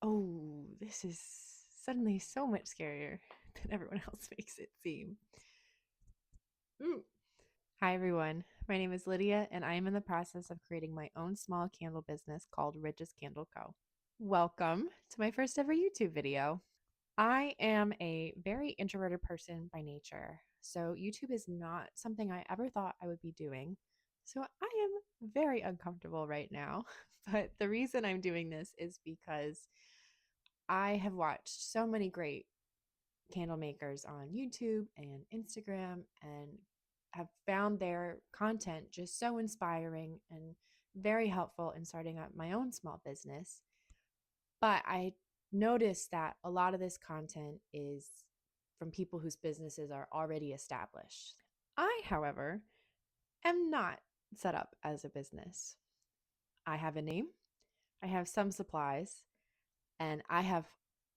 Oh, this is suddenly so much scarier than everyone else makes it seem. Mm. Hi, everyone. My name is Lydia, and I am in the process of creating my own small candle business called Ridge's Candle Co. Welcome to my first ever YouTube video. I am a very introverted person by nature, so YouTube is not something I ever thought I would be doing. So I am very uncomfortable right now. But the reason I'm doing this is because I have watched so many great candle makers on YouTube and Instagram and have found their content just so inspiring and very helpful in starting up my own small business. But I noticed that a lot of this content is from people whose businesses are already established. I, however, am not set up as a business. I have a name, I have some supplies, and I have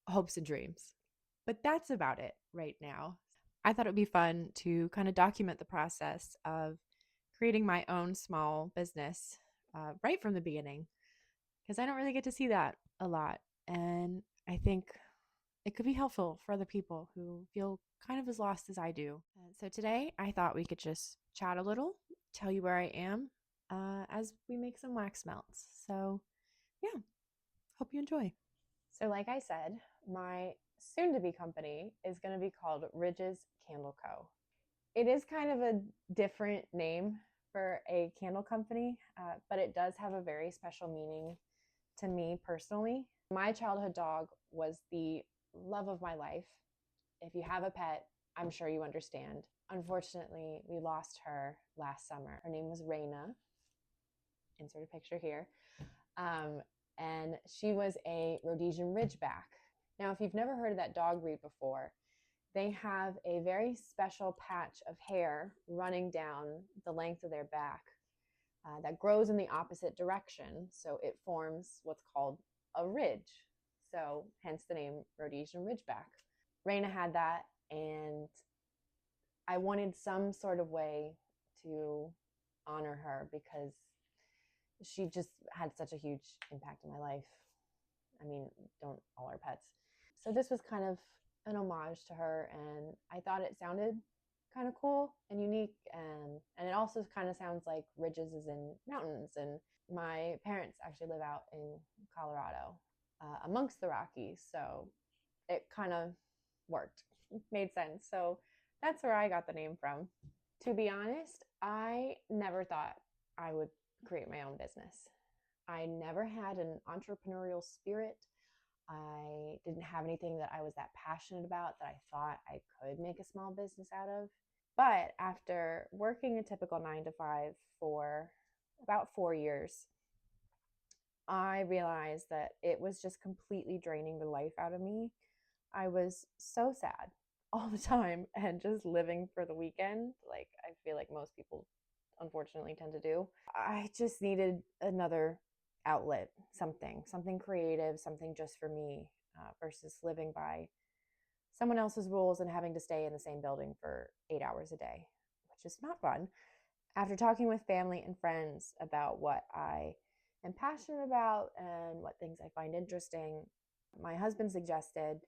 hopes and dreams. But that's about it right now. I thought it would be fun to kind of document the process of creating my own small business right from the beginning because I don't really get to see that a lot. And I think it could be helpful for other people who feel kind of as lost as I do. So today I thought we could just chat a little, tell you where I am as we make some wax melts. So, yeah, hope you enjoy. So, like I said, my soon to be company is going to be called Ridge's Candle Co. It is kind of a different name for a candle company, but it does have a very special meaning to me personally. My childhood dog was the love of my life. If you have a pet, I'm sure you understand. Unfortunately, we lost her last summer. Her name was Raina. Insert a picture here. Um, and she was a Rhodesian Ridgeback. Now, if you've never heard of that dog breed before, they have a very special patch of hair running down the length of their back that grows in the opposite direction. So it forms what's called a ridge. So, hence the name Rhodesian Ridgeback. Raina had that, and I wanted some sort of way to honor her because she just had such a huge impact in my life. I mean, don't all our pets. So this was kind of an homage to her, and I thought it sounded kind of cool and unique, and it also kind of sounds like ridges is in mountains, and my parents actually live out in Colorado, amongst the Rockies, so it kind of worked, made sense. So that's where I got the name from. To be honest, I never thought I would create my own business. I never had an entrepreneurial spirit. I didn't have anything that I was that passionate about that I thought I could make a small business out of. But after working a typical 9 to 5 for about 4 years, I realized that it was just completely draining the life out of me. I was so sad all the time and just living for the weekend, like I feel like most people unfortunately tend to do. I just needed another outlet, something creative, something just for me, versus living by someone else's rules and having to stay in the same building for 8 hours a day, which is not fun. After talking with family and friends about what I am passionate about and what things I find interesting, my husband suggested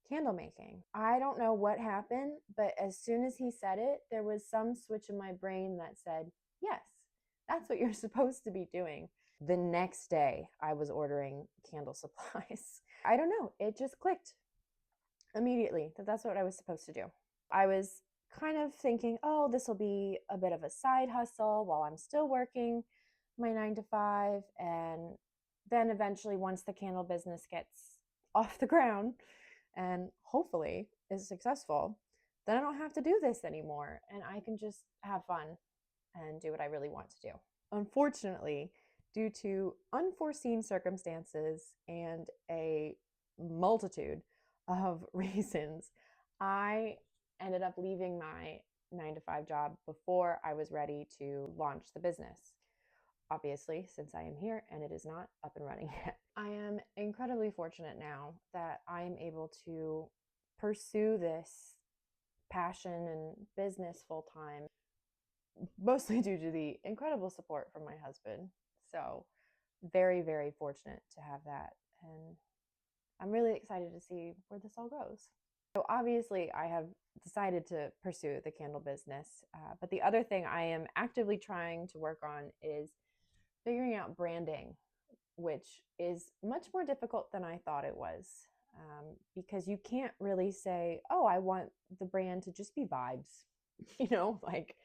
candle making. I don't know what happened, but as soon as he said it, there was some switch in my brain that said, yes, that's what you're supposed to be doing. The next day, I was ordering candle supplies. I don't know, it just clicked immediately that that's what I was supposed to do. I was kind of thinking, oh, this will be a bit of a side hustle while I'm still working my 9 to 5. And then eventually, once the candle business gets off the ground and hopefully is successful, then I don't have to do this anymore and I can just have fun and do what I really want to do. Unfortunately, due to unforeseen circumstances and a multitude of reasons, I ended up leaving my 9 to 5 job before I was ready to launch the business. Obviously, since I am here and it is not up and running yet. I am incredibly fortunate now that I am able to pursue this passion and business full time, mostly due to the incredible support from my husband. So, very, very fortunate to have that. And I'm really excited to see where this all goes. So obviously I have decided to pursue the candle business, but the other thing I am actively trying to work on is figuring out branding, which is much more difficult than I thought it was, because you can't really say, oh, I want the brand to just be vibes. Like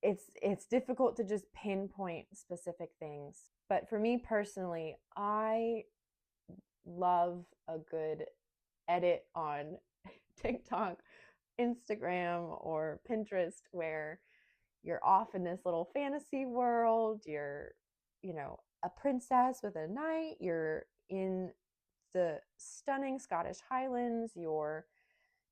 it's difficult to just pinpoint specific things. But for me personally, I love a good edit on TikTok, Instagram, or Pinterest where you're off in this little fantasy world. You're, a princess with a knight. You're in the stunning Scottish Highlands. You're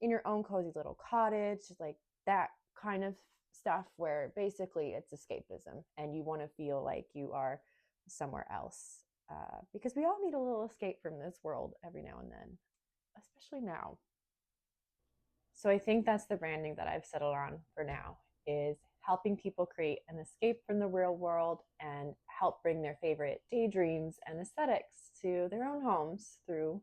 in your own cozy little cottage, like that kind of stuff where basically it's escapism and you want to feel like you are somewhere else. Because we all need a little escape from this world every now and then, especially now. So I think that's the branding that I've settled on for now, is helping people create an escape from the real world and help bring their favorite daydreams and aesthetics to their own homes through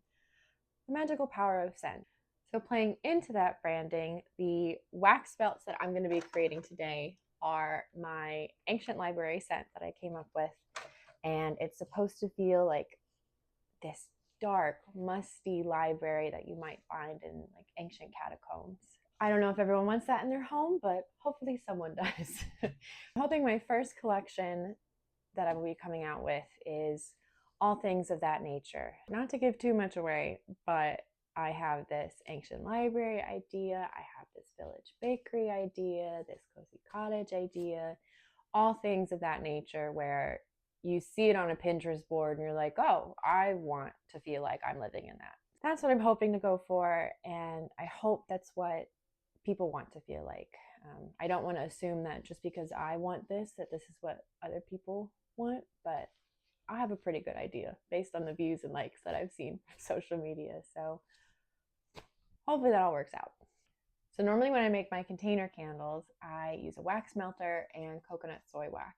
the magical power of scent. So playing into that branding, the wax belts that I'm going to be creating today are my ancient library scent that I came up with. And it's supposed to feel like this dark, musty library that you might find in like ancient catacombs. I don't know if everyone wants that in their home, but hopefully someone does. I'm hoping my first collection that I will be coming out with is all things of that nature. Not to give too much away, but I have this ancient library idea, I have this village bakery idea, this cozy cottage idea, all things of that nature where you see it on a Pinterest board and you're like, oh, I want to feel like I'm living in that. That's what I'm hoping to go for, and I hope that's what people want to feel like. I don't want to assume that just because I want this, that this is what other people want, but I have a pretty good idea based on the views and likes that I've seen from social media. So hopefully that all works out. So normally when I make my container candles, I use a wax melter and coconut soy wax.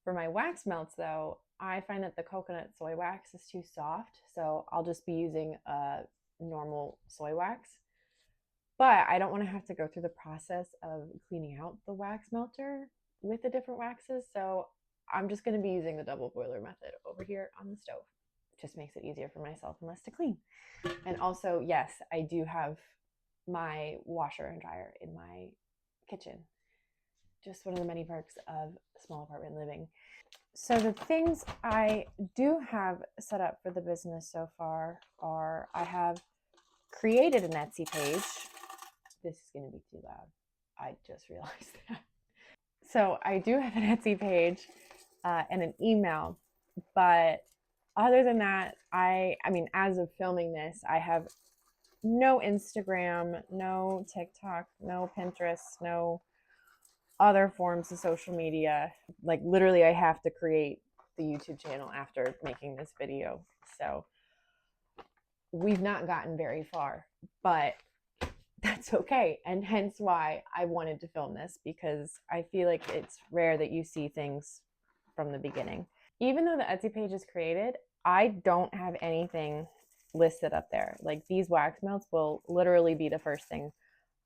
For my wax melts though, I find that the coconut soy wax is too soft, so I'll just be using a normal soy wax. But I don't want to have to go through the process of cleaning out the wax melter with the different waxes, so I'm just going to be using the double boiler method over here on the stove. It just makes it easier for myself and less to clean. And also, yes, I do have my washer and dryer in my kitchen. Just one of the many perks of small apartment living. So the things I do have set up for the business so far are I have created an Etsy page. This is going to be too loud. I just realized that. So I do have an Etsy page and an email, but other than that, I mean, as of filming this, I have no Instagram, no TikTok, no Pinterest, no other forms of social media. Like literally I have to create the YouTube channel after making this video. So we've not gotten very far, but that's okay. And hence why I wanted to film this, because I feel like it's rare that you see things from the beginning. Even though the Etsy page is created, I don't have anything listed up there. Like these wax melts will literally be the first thing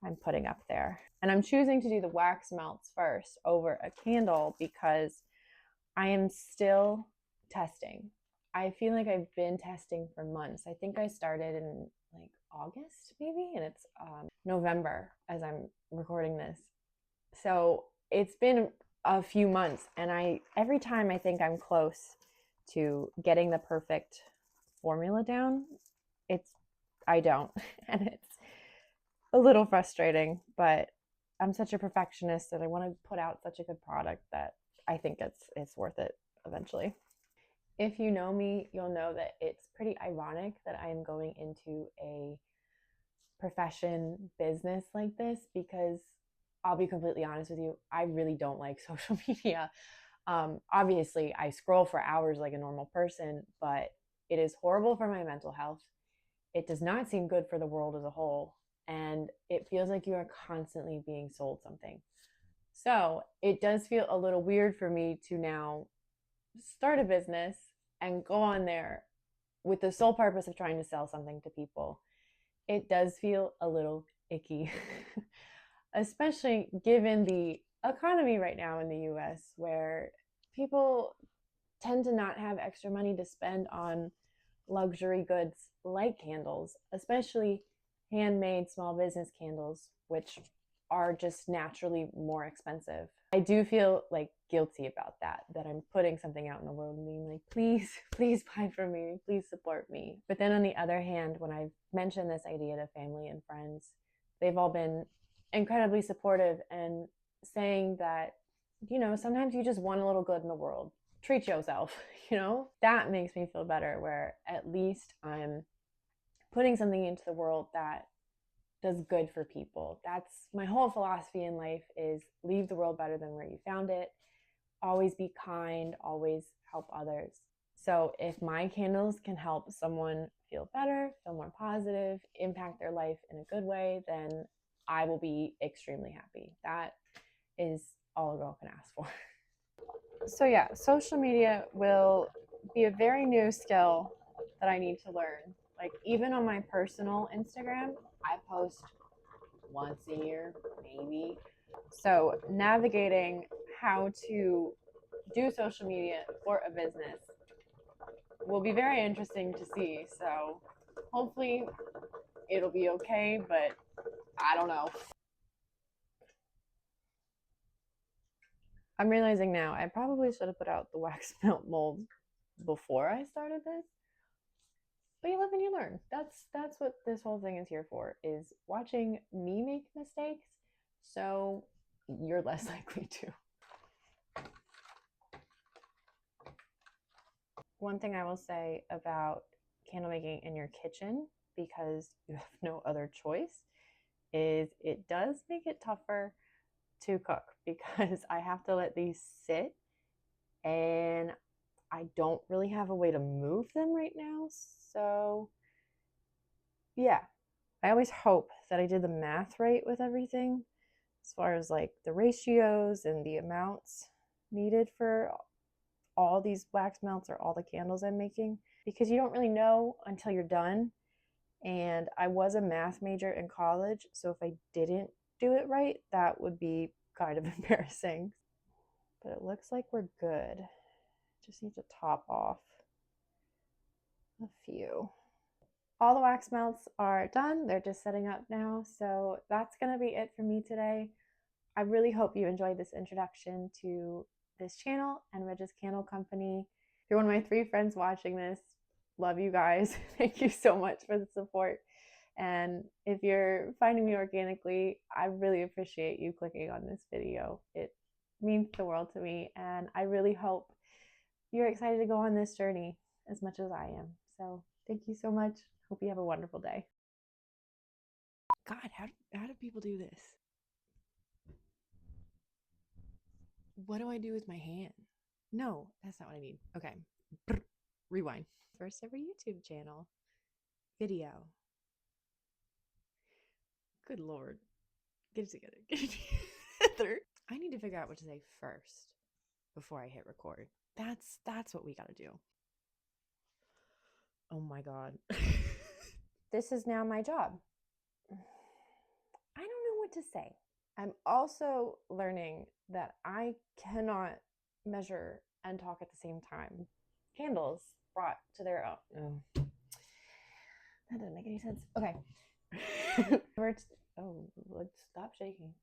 I'm putting up there. And I'm choosing to do the wax melts first over a candle because I am still testing. I feel like I've been testing for months. I think I started in like August maybe, and it's November as I'm recording this. So it's been a few months, and every time I think I'm close to getting the perfect formula down, I don't. And it's a little frustrating, but I'm such a perfectionist that I want to put out such a good product that I think it's worth it eventually. If you know me, you'll know that it's pretty ironic that I am going into a profession business like this, because I'll be completely honest with you, I really don't like social media. Obviously, I scroll for hours like a normal person, but it is horrible for my mental health. It does not seem good for the world as a whole, and it feels like you are constantly being sold something. So it does feel a little weird for me to now start a business and go on there with the sole purpose of trying to sell something to people, it does feel a little icky, especially given the economy right now in the US, where people tend to not have extra money to spend on luxury goods like candles, especially handmade small business candles, which are just naturally more expensive. I do feel like guilty about that I'm putting something out in the world and being like, please, please buy from me, please support me. But then on the other hand, when I've mentioned this idea to family and friends, they've all been incredibly supportive and saying that, sometimes you just want a little good in the world. Treat yourself, That makes me feel better, where at least I'm putting something into the world that does good for people. That's my whole philosophy in life, is leave the world better than where you found it. Always be kind, always help others. So if my candles can help someone feel better, feel more positive, impact their life in a good way, then I will be extremely happy. That is all a girl can ask for. So yeah, social media will be a very new skill that I need to learn. Like, even on my personal Instagram, I post once a year, maybe. So navigating how to do social media for a business will be very interesting to see. So hopefully it'll be okay, but I don't know. I'm realizing now I probably should have put out the wax melt mold before I started this. But you live and you learn. That's what this whole thing is here for, is watching me make mistakes so you're less likely to. One thing I will say about candle making in your kitchen, because you have no other choice, is it does make it tougher to cook, because I have to let these sit and I don't really have a way to move them right now. So yeah, I always hope that I did the math right with everything, as far as like the ratios and the amounts needed for all these wax melts or all the candles I'm making, because you don't really know until you're done. And I was a math major in college, so if I didn't do it right, that would be kind of embarrassing. But it looks like we're good. Just need to top off a few. All the wax melts are done. They're just setting up now. So that's going to be it for me today. I really hope you enjoyed this introduction to this channel and Reg's Candle Company. If you're one of my 3 friends watching this, love you guys. Thank you so much for the support. And if you're finding me organically, I really appreciate you clicking on this video. It means the world to me, and I really hope you're excited to go on this journey as much as I am. So thank you so much. Hope you have a wonderful day. God, how do people do this? What do I do with my hand? No, that's not what I need. Okay. Rewind. First ever YouTube channel. Video. Good Lord. Get it together. Get it together. I need to figure out what to say first before I hit record. That's what we gotta do. Oh my God. This is now my job. I don't know what to say. I'm also learning that I cannot measure and talk at the same time. Candles brought to their own. Oh. That doesn't make any sense. Okay. Oh, let's stop shaking.